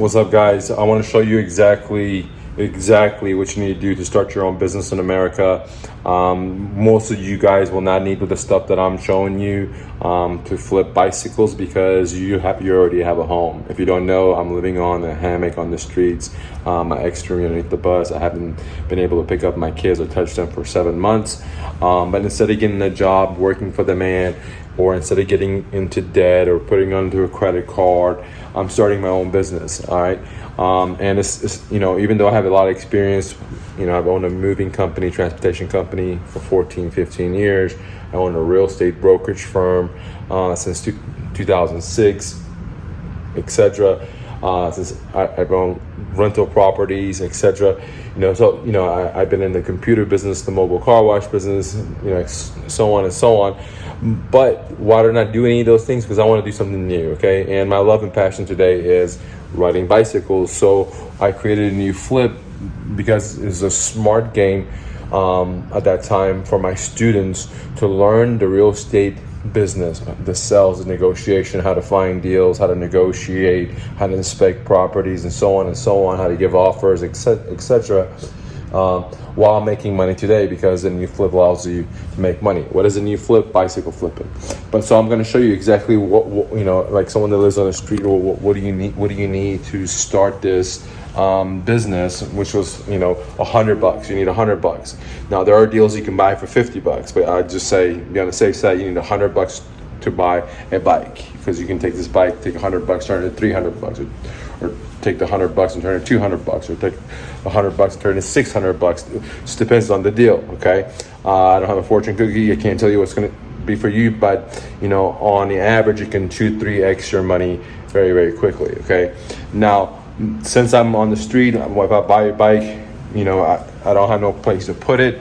What's up, guys? I want to show you exactly what you need to do to start your own business in America. Most of you guys will not need the stuff that I'm showing you to flip bicycles because you already have a home. If you don't know, I'm living on a hammock on the streets. My ex underneath the bus. I haven't been able to pick up my kids or touch them for 7 months. But instead of getting a job working for the man, or instead of getting into debt or putting onto a credit card, I'm starting my own business. All right. And it's even though I have a lot of experience, I've owned a moving company, transportation company for 14, 15 years. I own a real estate brokerage firm since 2006, etc. Since I've owned rental properties, etc. I've been in the computer business, the mobile car wash business, so on and so on. But why don't I do any of those things? Because I want to do something new, okay? And my love and passion today is riding bicycles. So I created a new flip because it's a smart game at that time for my students to learn the real estate business, the sales, the negotiation, how to find deals, how to negotiate, how to inspect properties, and so on, how to give offers, etc. While making money today, because the new flip allows you to make money. What is a new flip? Bicycle flipping. But so I'm going to show you exactly what like someone that lives on the street, or what do you need to start this business, which was $100. You need $100. Now there are deals you can buy for $50, but I'd just say, be on the safe side, you need $100 to buy a bike, because you can take this bike, take $100, turn it to $300, or take the $100 and turn it to $200, or take $100 and turn it to $600. Just depends on the deal. Okay, I don't have a fortune cookie. I can't tell you what's going to be for you, but on the average, you can 2-3x your money very, very quickly. Okay, now since I'm on the street, if I buy a bike, I don't have no place to put it.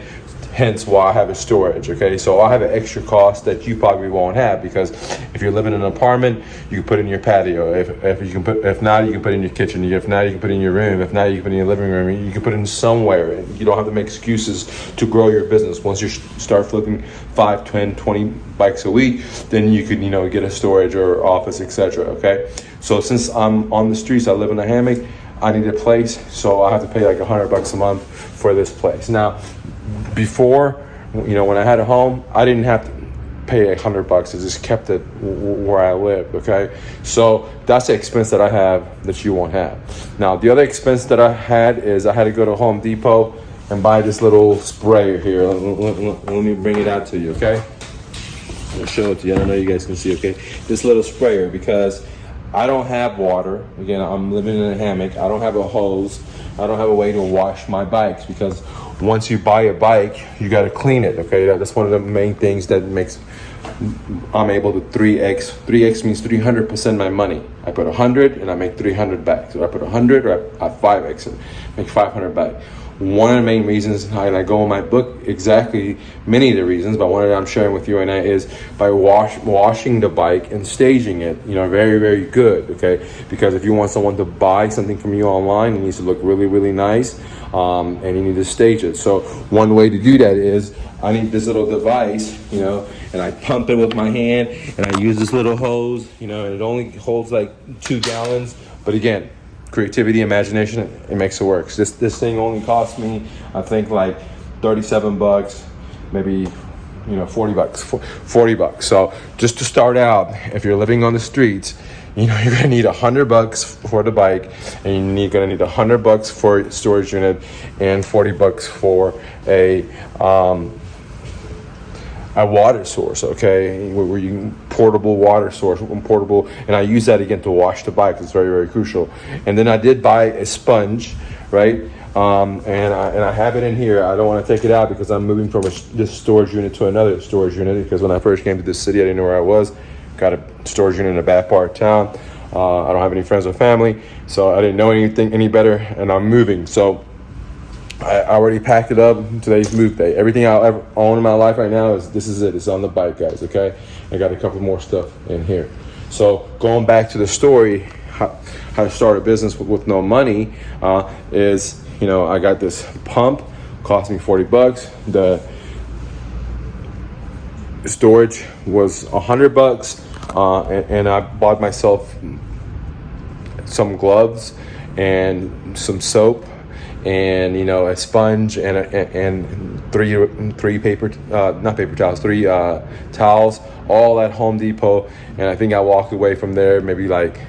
Hence why I have a storage. Okay, so I have an extra cost that you probably won't have, because if you're living in an apartment, you can put it in your patio. If not, you can put it in your kitchen. If not, you can put it in your room. If not, you can put it in your living room. You can put it in somewhere. You don't have to make excuses to grow your business. Once you start flipping 5, 10, 20 bikes a week, then you could get a storage or office, etc. Okay, so since I'm on the streets, I live in a hammock, I need a place, so I have to pay like $100 a month for this place. Now, before, when I had a home, I didn't have to pay $100. I just kept it where I lived. Okay, so that's the expense that I have that you won't have. Now, the other expense that I had is I had to go to Home Depot and buy this little sprayer here. Let me bring it out to you. Okay, I'll show it to you. I don't know you guys can see. Okay, this little sprayer, because I don't have water. Again, I'm living in a hammock. I don't have a hose. I don't have a way to wash my bikes, because once you buy a bike, you got to clean it. Okay, that's one of the main things that makes I'm able to 3x. 3x means 300% my money. I put 100 and I make 300 back. So I put 100, or I 5x and make 500 back. One of the main reasons, and I go in my book exactly many of the reasons, but one that I'm sharing with you right now is by washing the bike and staging it. Very, very good. Okay, because if you want someone to buy something from you online, it needs to look really, really nice, and you need to stage it. So one way to do that is I need this little device, and I pump it with my hand, and I use this little hose, and it only holds like 2 gallons. But again, creativity, imagination, it makes it work. This thing only cost me, I think, like $37, maybe $40. So just to start out, if you're living on the streets, you're gonna need $100 for the bike, and you're gonna need $100 for a storage unit, and $40 for a water source. Okay, where you portable water source, portable, and I use that again to wash the bike. It's very, very crucial. And then I did buy a sponge, right? And I have it in here. I don't want to take it out because I'm moving from this storage unit to another storage unit, because when I first came to this city, I didn't know where I was. Got a storage unit in a bad part of town. I don't have any friends or family, so I didn't know anything any better, and I'm moving. So I already packed it up. Today's move day. Everything I'll ever own in my life right now this is it. It's on the bike, guys. Okay, I got a couple more stuff in here. So going back to the story, how to start a business with no money is, I got this pump, cost me $40. The storage was $100, and I bought myself some gloves and some soap and a sponge and three paper not paper towels, three towels, all at Home Depot. And I think I walked away from there maybe like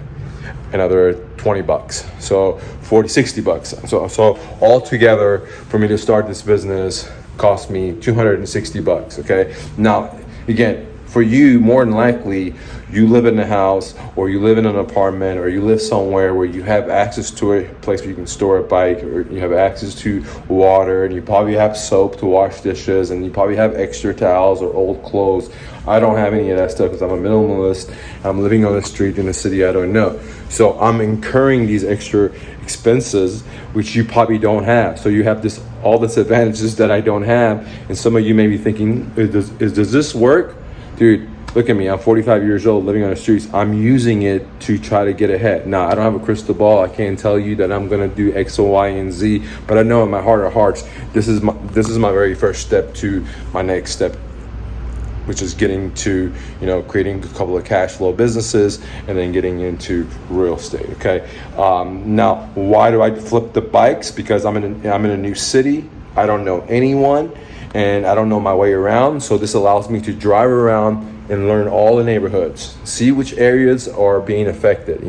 another $20, so $60. So all together for me to start this business cost me $260. Okay, now again, for you, more than likely, you live in a house or you live in an apartment or you live somewhere where you have access to a place where you can store a bike, or you have access to water, and you probably have soap to wash dishes, and you probably have extra towels or old clothes. I don't have any of that stuff because I'm a minimalist. I'm living on the street in a city I don't know. So I'm incurring these extra expenses, which you probably don't have. So you have all this advantages that I don't have. And some of you may be thinking, does this work? Dude, look at me. I'm 45 years old, living on the streets. I'm using it to try to get ahead. Now, I don't have a crystal ball. I can't tell you that I'm going to do X, Y, and Z. But I know in my heart of hearts, this is my very first step to my next step, which is getting to, creating a couple of cash flow businesses and then getting into real estate. Okay. Now, why do I flip the bikes? Because I'm in a new city. I don't know anyone, and I don't know my way around. So this allows me to drive around and learn all the neighborhoods, see which areas are being affected.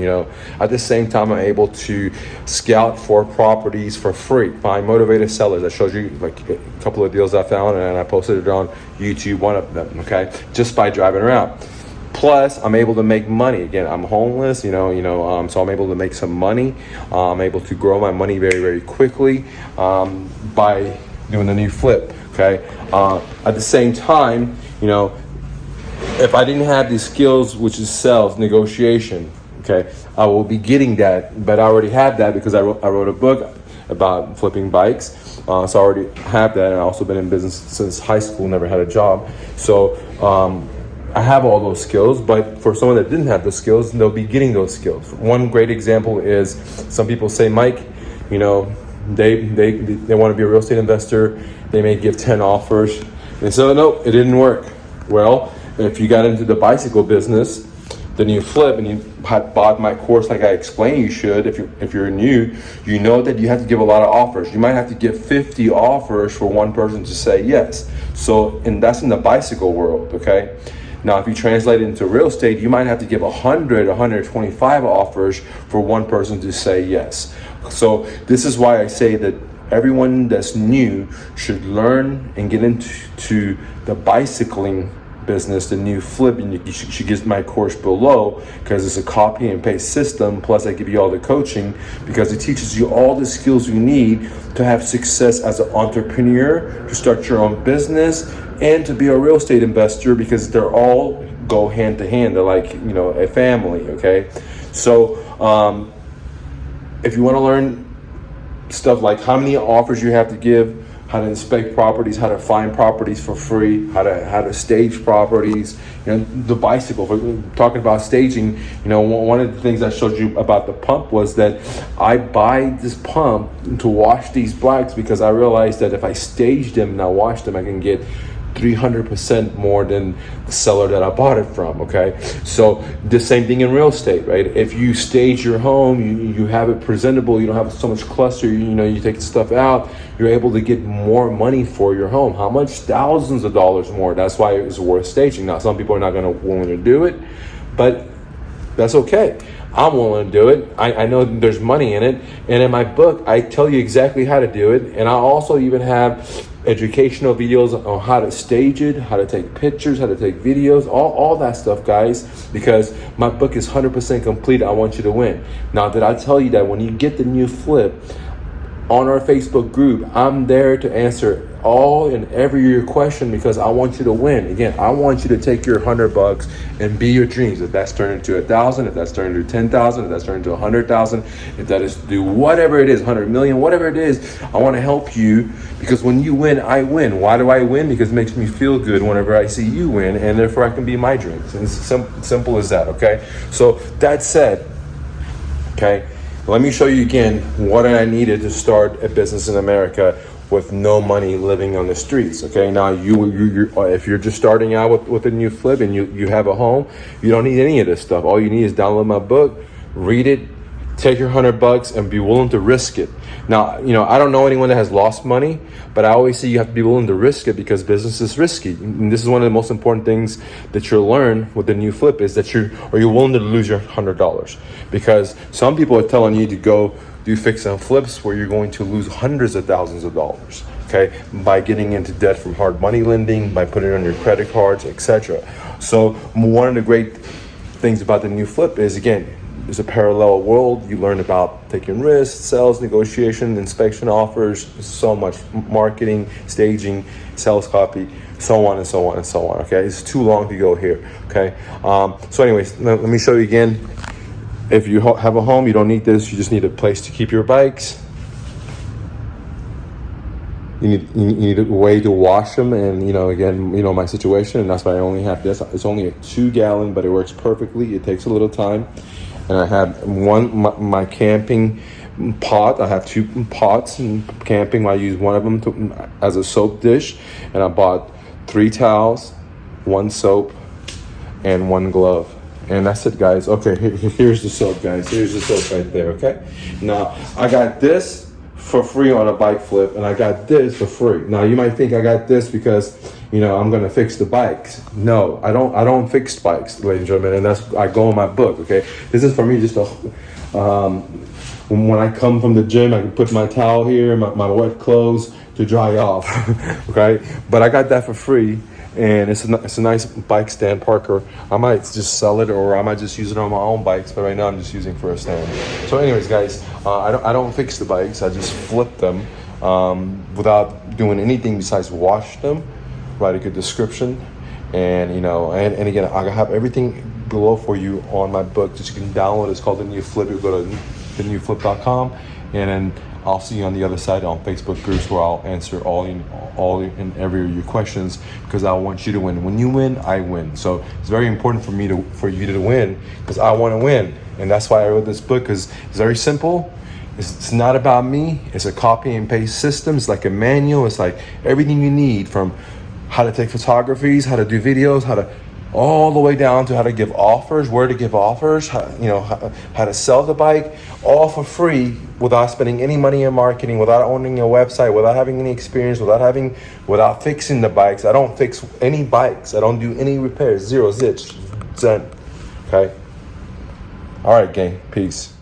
At the same time, I'm able to scout for properties for free, find motivated sellers. I showed you like a couple of deals I found, and I posted it on YouTube, one of them, okay, just by driving around. Plus, I'm able to make money. Again, I'm homeless, so I'm able to make some money. I'm able to grow my money very, very quickly by doing the new flip, okay? At the same time, if I didn't have these skills, which is sales, negotiation, okay, I will be getting that, but I already have that because I wrote a book about flipping bikes. So I already have that, and I've also been in business since high school, never had a job. So I have all those skills, but for someone that didn't have the skills, they'll be getting those skills. One great example is some people say, Mike, they want to be a real estate investor. They may give 10 offers. They say, oh, no, it didn't work. Well, if you got into the bicycle business, then you flip and you had bought my course like I explained you should. If you're new, you know that you have to give a lot of offers. You might have to give 50 offers for one person to say yes. So, and that's in the bicycle world, okay? Now, if you translate it into real estate, you might have to give 100, 125 offers for one person to say yes. So this is why I say that everyone that's new should learn and get into the bicycling business, the new flip, and you should get my course below, because it's a copy and paste system. Plus I give you all the coaching, because it teaches you all the skills you need to have success as an entrepreneur, to start your own business, and to be a real estate investor, because they're all go hand to hand. They're like, a family. Okay. So if you want to learn stuff like how many offers you have to give, how to inspect properties, how to find properties for free, how to stage properties, the bicycle. Talking about staging, one of the things I showed you about the pump was that I buy this pump to wash these bikes, because I realized that if I stage them and I wash them, I can get 300% more than the seller that I bought it from. Okay, so the same thing in real estate, right? If you stage your home, you have it presentable, you don't have so much cluster, you take the stuff out, you're able to get more money for your home. How much? Thousands of dollars more. That's why it's worth staging. Now, some people are not willing to do it, but that's okay. I'm willing to do it. I know there's money in it. And in my book, I tell you exactly how to do it. And I also even have educational videos on how to stage it, how to take pictures, how to take videos, all that stuff, guys, because my book is 100% complete. I want you to win. Now, did I tell you that when you get the new flip on our Facebook group, I'm there to answer all and every your question, because I want you to win. Again, I want you to take your $100 and be your dreams. If that's turned into 1,000, if that's turned into 10,000, if that's turned into 100,000, if that is to do whatever it is, 100 million, whatever it is, I want to help you, because when you win, I win. Why do I win? Because it makes me feel good whenever I see you win, and therefore I can be my dreams. And it's simple as that. Okay. So that said, okay, let me show you again what I needed to start a business in America with no money, living on the streets. Okay, now you if you're just starting out with a new flip and you have a home, you don't need any of this stuff. All you need is download my book, read it, take your $100 and be willing to risk it. Now, I don't know anyone that has lost money, but I always say you have to be willing to risk it because business is risky. And this is one of the most important things that you'll learn with the new flip is that you're willing to lose your $100, because some people are telling you to go do fix and flips where you're going to lose hundreds of thousands of dollars, okay, by getting into debt from hard money lending, by putting it on your credit cards, etc. So one of the great things about the new flip is, again, it's a parallel world. You learn about taking risks, sales, negotiation, inspection offers, so much marketing, staging, sales copy, so on and so on and so on. Okay, it's too long to go here. Okay, so anyways, let me show you again. If you have a home, you don't need this. You just need a place to keep your bikes. You need a way to wash them, and again, my situation, and that's why I only have this. It's only a 2-gallon, but it works perfectly. It takes a little time. And I have my camping pot. I have 2 pots in camping. I use one of them as a soap dish. And I bought 3 towels, 1 soap, and 1 glove. And that's it, guys. Okay, here's the soap, guys. Here's the soap right there, okay? Now, I got this for free on a bike flip, and I got this for free. Now, you might think I got this because I'm gonna fix the bikes. No, I don't fix bikes, ladies and gentlemen, and I go in my book. Okay, this is for me just when I come from the gym, I can put my towel here, my wet clothes to dry off. Okay, but I got that for free, and it's a nice bike stand, Parker. I might just sell it, or I might just use it on my own bikes, but right now I'm just using for a stand. So anyways, guys, I don't fix the bikes. I just flip them without doing anything besides wash them, write a good description, and and again, I have everything below for you on my book that you can download. It's called The New Flip. You go to thenewflip.com, and then I'll see you on the other side on Facebook groups where I'll answer all and every of your questions, because I want you to win. When you win, I win. So it's very important for you to win, because I want to win, and that's why I wrote this book, because it's very simple. It's not about me. It's a copy and paste system. It's like a manual. It's like everything you need, from how to take photographies, how to do videos, all the way down to how to give offers, where to give offers, how to sell the bike, all for free, without spending any money in marketing, without owning a website, without having any experience, without fixing the bikes. I don't fix any bikes. I don't do any repairs. 0 zits. Zen. Okay. All right, gang. Peace.